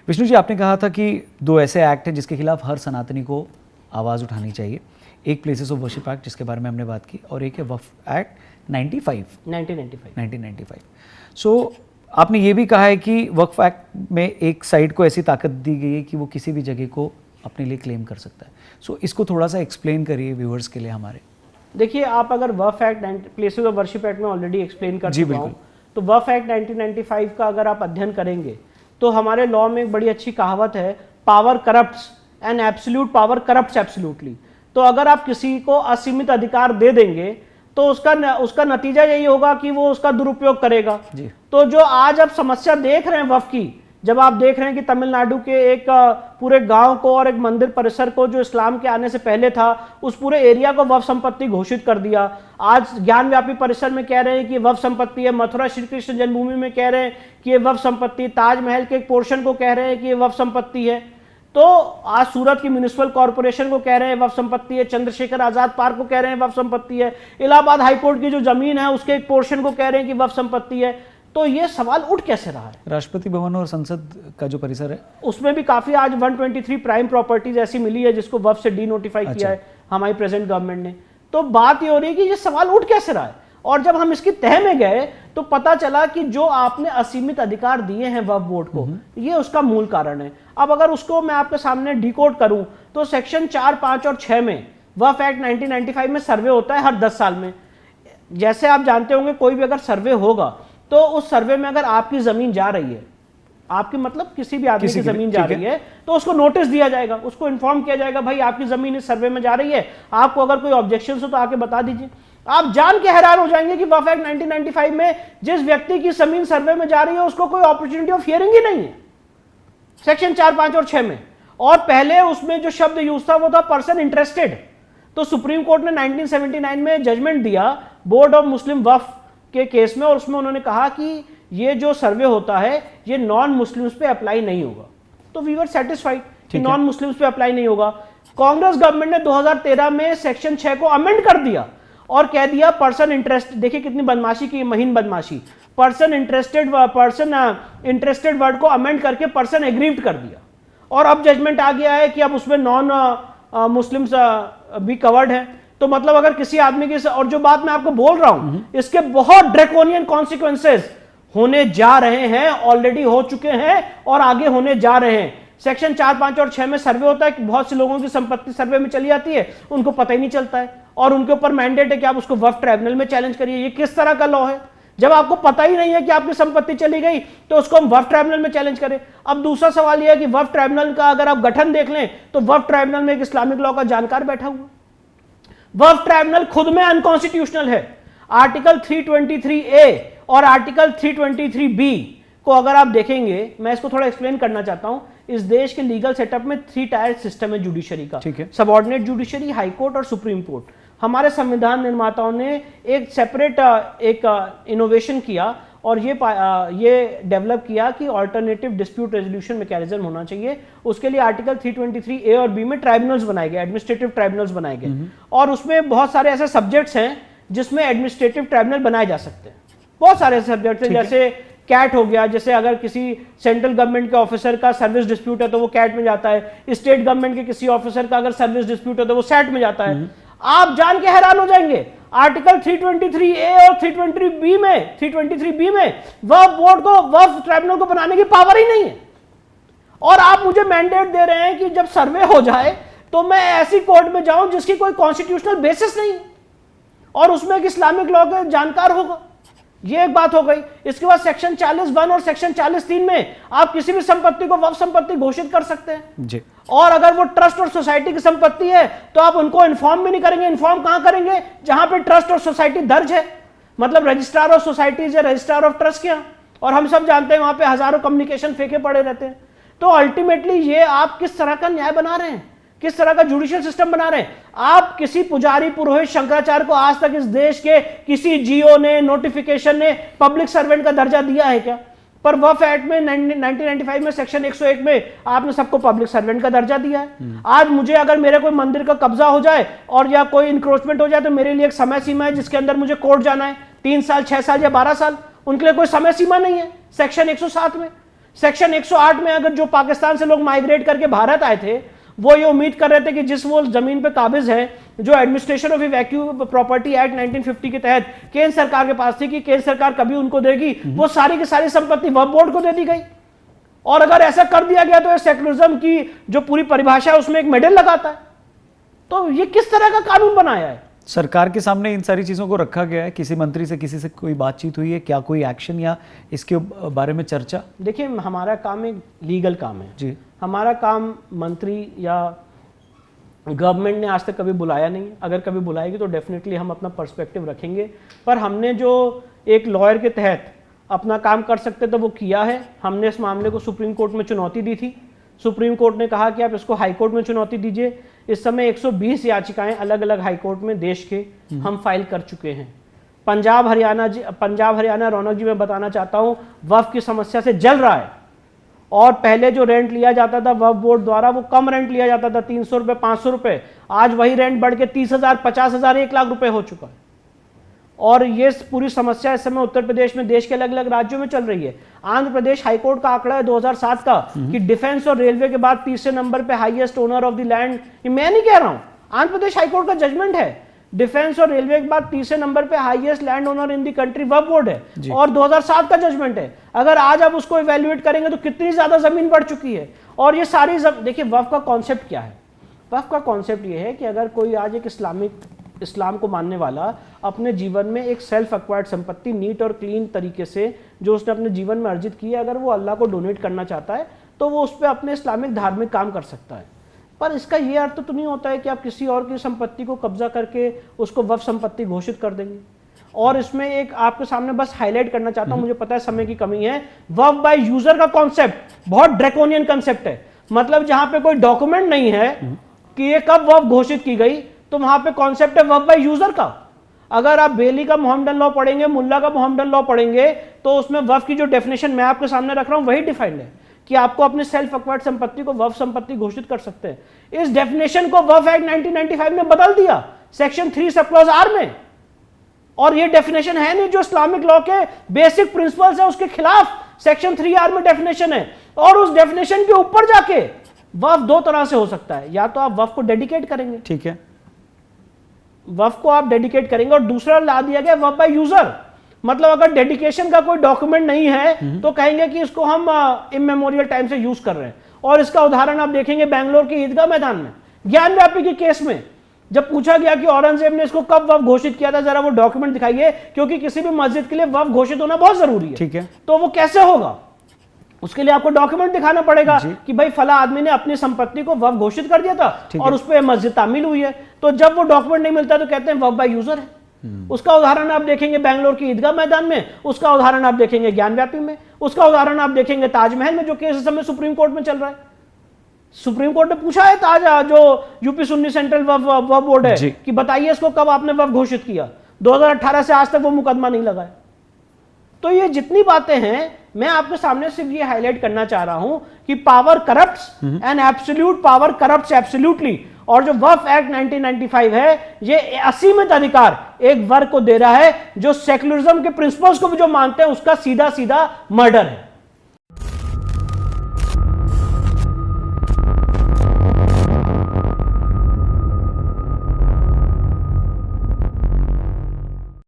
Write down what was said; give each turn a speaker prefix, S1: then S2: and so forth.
S1: विष्णु जी, आपने कहा था कि दो ऐसे एक्ट हैं जिसके खिलाफ हर सनातनी को आवाज़ उठानी चाहिए। एक प्लेसेस ऑफ वर्शिप एक्ट जिसके बारे में हमने बात की, और एक है वक्फ एक्ट 1995। सो आपने ये भी कहा है कि वक्फ एक्ट में एक साइड को ऐसी ताकत दी गई है कि वो किसी भी जगह को अपने लिए क्लेम कर सकता है। सो इसको थोड़ा सा एक्सप्लेन करिए व्यूअर्स के लिए हमारे।
S2: देखिए, आप अगर Waqf act, places of worship act में ऑलरेडी एक्सप्लेन कर चुका हूं, तो वक्फ एक्ट 1995 का अगर आप अध्ययन करेंगे तो हमारे लॉ में एक बड़ी अच्छी कहावत है, power corrupts and absolute power corrupts absolutely. तो अगर आप किसी को असीमित अधिकार दे देंगे तो उसका नतीजा यही होगा कि वो उसका दुरुपयोग करेगा जी। तो जो आज आप समस्या देख रहे हैं वक्फ की, जब आप देख रहे हैं कि तमिलनाडु के एक पूरे गांव को और एक मंदिर परिसर को जो इस्लाम के आने से पहले था, उस पूरे एरिया को वक्फ संपत्ति घोषित कर दिया। आज ज्ञानव्यापी परिसर में कह रहे हैं कि वक्फ संपत्ति है, मथुरा श्री कृष्ण जन्मभूमि में कह रहे हैं कि ये वक्फ संपत्ति, ताजमहल के एक पोर्शन को कह रहे हैं कि ये वक्फ संपत्ति है। तो आज सूरत की म्युनिसिपल कॉर्पोरेशन को कह रहे हैं वक्फ संपत्ति है, चंद्रशेखर आजाद पार्क को कह रहे हैं वक्फ संपत्ति है, इलाहाबाद हाईकोर्ट की जो जमीन है उसके एक पोर्शन को कह रहे हैं कि वक्फ संपत्ति है। तो ये सवाल उठ कैसे रहा है?
S1: राष्ट्रपति भवन और संसद का जो परिसर है उसमें
S2: भी काफी आज 123 प्राइम प्रॉपर्टीज ऐसी मिली है जिसको वक्फ से डी नोटिफाई किया है हमारी प्रेजेंट गवर्नमेंट ने। तो बात ये हो रही है कि ये सवाल उठ कैसे रहा है, और जब हम इसकी तह में गए तो पता चला कि जो आपने असीमित अधिकार दिए हैं वक्फ बोर्ड को, ये उसका मूल कारण है। अब अगर उसको मैं आपके सामने डिकोड करूं तो सेक्शन 4, 5 और 6 में वक्फ एक्ट 1995 में सर्वे होता है हर 10 साल में। जैसे आप जानते होंगे, कोई भी अगर सर्वे होगा तो उस सर्वे में अगर आपकी जमीन जा रही है, आपकी मतलब किसी भी आदमी की जमीन जा रही है, तो उसको नोटिस दिया जाएगा, उसको इन्फॉर्म किया जाएगा, भाई आपकी जमीन इस सर्वे में जा रही है, आपको अगर कोई ऑब्जेक्शन हो तो आके बता दीजिए। आप जान के हैरान हो जाएंगे कि वक्फ एक्ट 1995 में जिस व्यक्ति की जमीन सर्वे में जा रही है उसको कोई अपॉर्चुनिटी ऑफ हियरिंग ही नहीं है, सेक्शन 4, 5 और 6 में। और पहले उसमें जो शब्द यूज था वो था पर्सन इंटरेस्टेड। तो सुप्रीम कोर्ट ने 1979 में जजमेंट दिया बोर्ड ऑफ मुस्लिम वक्फ के केस में, और उसमें उन्होंने कहा कि ये जो सर्वे होता है ये नॉन मुस्लिम्स पे अप्लाई नहीं होगा। तो वी वर सेटिस्फाइड कि नॉन मुस्लिम्स पे अप्लाई नहीं होगा। कांग्रेस गवर्नमेंट ने 2013 में सेक्शन 6 को अमेंड कर दिया और कह दिया पर्सन इंटरेस्ट, देखिए कितनी बदमाशी की, महीन बदमाशी, पर्सन इंटरेस्टेड वर्ड को अमेंड करके पर्सन एग्रीव्ड कर दिया। और अब जजमेंट आ गया है कि अब उसमें नॉन मुस्लिम्स भी कवर्ड है। तो मतलब अगर किसी आदमी की, और जो बात मैं आपको बोल रहा हूं इसके बहुत ड्रैकोनियन कॉन्सिक्वेंसेस होने जा रहे हैं, ऑलरेडी हो चुके हैं और आगे होने जा रहे हैं। सेक्शन 4, 5 और 6 में सर्वे होता है कि बहुत से लोगों की संपत्ति सर्वे में चली जाती है, उनको पता ही नहीं चलता है, और उनके ऊपर मैंडेट है कि आप उसको वक्फ ट्राइब्यूनल में चैलेंज करिए। ये किस तरह का लॉ है? जब आपको पता ही नहीं है कि आपकी संपत्ति चली गई तो उसको हम वक्फ ट्राइब्यूनल में चैलेंज करें। अब दूसरा सवाल यह है कि वक्फ ट्राइब्यूनल का अगर आप गठन देख लें तो वक्फ ट्राइब्यूनल में एक इस्लामिक लॉ का जानकार बैठा हुआ। वक्फ ट्राइब्यूनल खुद में अनकॉन्स्टिट्यूशनल है। आर्टिकल 323A और आर्टिकल 323B को अगर आप देखेंगे, मैं इसको थोड़ा एक्सप्लेन करना चाहता हूं। इस देश के लीगल सेटअप में 3 टायर सिस्टम है जुडिशरी का, सबऑर्डिनेट जुडिशरी, हाई कोर्ट और सुप्रीम कोर्ट। हमारे संविधान निर्माताओं ने एक सेपरेट इनोवेशन किया और ये डेवलप किया कि ऑल्टरनेटिव डिस्प्यूट रेजोल्यूशन मैकेनिज्म होना चाहिए। उसके लिए आर्टिकल 323A और B में ट्राइब्यूनल्स बनाए गए, एडमिनिस्ट्रेटिव ट्राइब्यूनल्स बनाए गए, और उसमें बहुत सारे ऐसे सब्जेक्ट्स हैं जिसमें एडमिनिस्ट्रेटिव ट्राइब्यूनल बनाए जा सकते हैं। बहुत सारे सब्जेक्ट्स हैं, जैसे कैट हो गया, जैसे अगर किसी सेंट्रल गवर्नमेंट के ऑफिसर का सर्विस डिस्प्यूट है तो वो कैट में जाता है, स्टेट गवर्नमेंट के किसी ऑफिसर का अगर सर्विस डिस्प्यूट है तो वो सैट में जाता है। आप जान के हैरान हो जाएंगे, आर्टिकल 323A और 323B में वक्फ बोर्ड को, वक्फ ट्राइब्यूनल को बनाने की पावर ही नहीं है। और आप मुझे मैंडेट दे रहे हैं कि जब सर्वे हो जाए तो मैं ऐसी कोर्ट में जाऊं जिसकी कोई कॉन्स्टिट्यूशनल बेसिस नहीं और उसमें एक इस्लामिक लॉ का जानकार होगा। ये एक बात हो गई। इसके बाद सेक्शन 40(1) और सेक्शन 40(3) में आप किसी भी संपत्ति को वक्फ संपत्ति घोषित कर सकते हैं जी। और अगर वो ट्रस्ट और सोसाइटी की संपत्ति है तो आप उनको इन्फॉर्म भी नहीं करेंगे। इन्फॉर्म कहां करेंगे? जहां पे ट्रस्ट और सोसाइटी दर्ज है, मतलब रजिस्ट्रार ऑफ सोसाइटीज या रजिस्ट्रार ऑफ ट्रस्ट के यहाँ। और हम सब जानते हैं वहां पे हजारों कम्युनिकेशन फेंके पड़े रहते हैं। तो अल्टीमेटली ये आप किस तरह का न्याय बना रहे हैं, किस तरह का जुडिशियल सिस्टम बना रहे हैं? आप किसी पुजारी पुरोहित शंकराचार्य को आज तक इस देश के किसी जीओ ने, नोटिफिकेशन ने पब्लिक सर्वेंट का दर्जा दिया है क्या? पर वक्फ एक्ट में 1995 में सेक्शन 101 में आपने सबको पब्लिक सर्वेंट का दर्जा दिया है। आज मुझे अगर मेरे कोई मंदिर का कब्जा हो जाए और या कोई इंक्रोचमेंट हो जाए तो मेरे लिए एक समय सीमा है जिसके अंदर मुझे कोर्ट जाना है, 3 साल, 6 साल या 12 साल। उनके लिए कोई समय सीमा नहीं है सेक्शन 107 में। सेक्शन 108 में अगर जो पाकिस्तान से लोग माइग्रेट करके भारत आए थे, वो ये उम्मीद कर रहे थे कि जिस वो जमीन पे काबिज है, जो एडमिनिस्ट्रेशन ऑफ वैक्यू प्रॉपर्टी एक्ट 1950 के तहत केंद्र सरकार के पास थी, कि केंद्र सरकार कभी उनको देगी, वो सारी की सारी संपत्ति वक्फ बोर्ड को दे दी गई। और अगर ऐसा कर दिया गया तो सेकुलरिज्म की जो पूरी परिभाषा है उसमें एक मेडल लगाता है। तो ये किस तरह का कानून बनाया है?
S1: सरकार के सामने इन सारी चीज़ों को रखा गया है? किसी मंत्री से किसी से कोई बातचीत हुई है? क्या कोई एक्शन या इसके बारे में चर्चा?
S2: देखिए, हमारा काम एक लीगल काम है
S1: जी।
S2: हमारा काम मंत्री या गवर्नमेंट ने आज तक कभी बुलाया नहीं। अगर कभी बुलाएगी तो डेफिनेटली हम अपना पर्सपेक्टिव रखेंगे, पर हमने जो एक लॉयर के तहत अपना काम कर सकते थे वो किया है। हमने इस मामले को सुप्रीम कोर्ट में चुनौती दी थी। सुप्रीम कोर्ट ने कहा कि आप इसको हाई कोर्ट में चुनौती दीजिए। इस समय 120 याचिकाएं अलग अलग हाई कोर्ट में देश के हम फाइल कर चुके हैं। पंजाब हरियाणा रौनक जी, मैं बताना चाहता हूं, वक्फ की समस्या से जल रहा है। और पहले जो रेंट लिया जाता था वक्फ बोर्ड द्वारा, वो कम रेंट लिया जाता था, 300 रुपये 500 रुपये। आज वही रेंट बढ़ के 30,000 50,000 1 लाख रुपए हो चुका है। और ये पूरी समस्या इस समय उत्तर प्रदेश में देश के अलग अलग राज्यों में चल रही है। आंध्र प्रदेश हाईकोर्ट का आंकड़ा है 2007 का कि डिफेंस और रेलवे के बाद तीसरे नंबर पे highest owner of the land. ये मैं नहीं कह रहा हूं, आंध्र प्रदेश हाईकोर्ट का जजमेंट है। डिफेंस और रेलवे के बाद तीसरे नंबर पे highest land owner in the country Waqf board है, और 2007 का जजमेंट है। अगर आज आप उसको इवैल्यूएट करेंगे तो कितनी ज्यादा जमीन बढ़ चुकी है। और ये सारी देखिए, वक्फ का कॉन्सेप्ट क्या है? वक्फ का कॉन्सेप्ट ये है कि अगर कोई आज एक इस्लाम को मानने वाला अपने जीवन में एक सेल्फ एक्वायर्ड संपत्ति नीट और क्लीन तरीके से जो उसने अपने जीवन में अर्जित की है, अगर वो अल्लाह को डोनेट करना चाहता है तो वो उस पर अपने इस्लामिक धार्मिक काम कर सकता है। पर इसका ये अर्थ तो नहीं होता है कि आप किसी और की संपत्ति को कब्जा करके उसको वक्फ संपत्ति घोषित कर देंगे। और इसमें एक आपके सामने बस हाईलाइट करना चाहता हूं, मुझे पता है समय की कमी है। वक्फ बाय यूजर का कॉन्सेप्ट बहुत ड्रैकोनियन कंसेप्ट है। मतलब जहां पे कोई डॉक्यूमेंट नहीं है कि ये कब वक्फ घोषित की गई, तो वहां पे कॉन्सेप्ट है वक्फ बाय यूजर का। अगर आप बेली का मोहम्मदन लॉ पढ़ेंगे, मुल्ला का मोहम्मदन लॉ पढ़ेंगे, तो उसमें वक्फ की जो डेफिनेशन मैं आपके सामने रख रहा हूं वही डिफाइंड है कि आपको अपनी सेल्फ एक्वायर्ड संपत्ति को वक्फ संपत्ति घोषित कर सकते हैं। इस डेफिनेशन को वक्फ एक्ट 1995 में बदल दिया सेक्शन 3 सब क्लॉज आर में। और ये डेफिनेशन है नहीं जो इस्लामिक लॉ के बेसिक प्रिंसिपल्स है उसके खिलाफ सेक्शन 3 आर में डेफिनेशन है। और उस डेफिनेशन के ऊपर जाके वक्फ दो तरह से हो सकता है, या तो आप वक्फ को डेडिकेट करेंगे, ठीक है, वक्फ को आप डेडिकेट करेंगे, और दूसरा ला दिया गया वक्फ बाय यूजर। मतलब अगर डेडिकेशन का कोई डॉक्यूमेंट नहीं है तो कहेंगे कि इसको हम इमेमोरियल टाइम से यूज कर रहे हैं। और इसका उदाहरण आप देखेंगे बेंगलोर के ईदगाह मैदान में ज्ञानव्यापी के केस में, जब पूछा गया कि औरंगजेब ने इसको कब वक्फ घोषित किया था, जरा वो डॉक्यूमेंट दिखाइए, क्योंकि किसी भी मस्जिद के लिए वक्फ घोषित होना बहुत जरूरी है। ठीक है, तो वो कैसे होगा? उसके लिए आपको डॉक्यूमेंट दिखाना पड़ेगा कि भाई फला आदमी ने अपनी संपत्ति को वक्फ घोषित कर दिया था और उस पर मस्जिद तामील हुई है। तो जब वो डॉक्यूमेंट नहीं मिलता तो कहते हैं वक्फ बाय यूजर है। उसका उदाहरण आप देखेंगे बेंगलोर की ईदगाह मैदान में, उसका उदाहरण आप देखेंगे ज्ञानव्यापी में, उसका उदाहरण आप देखेंगे ताजमहल में, जो केस इस समय सुप्रीम कोर्ट में चल रहा है। सुप्रीम कोर्ट ने पूछा है ताज जो यूपी सुन्नी सेंट्रल वक्फ बोर्ड है कि बताइए इसको कब आपने वक्फ घोषित किया। 2018 से आज तक वो मुकदमा नहीं लगा है। तो ये जितनी बातें हैं मैं आपके सामने सिर्फ ये हाईलाइट करना चाह रहा हूं कि power corrupts and absolute power corrupts absolutely. और जो वक्फ एक्ट 1995 है ये असीमित अधिकार एक वर्ग को दे रहा है जो सेक्युलरिज्म के प्रिंसिपल्स को भी जो मानते हैं उसका सीधा सीधा मर्डर है।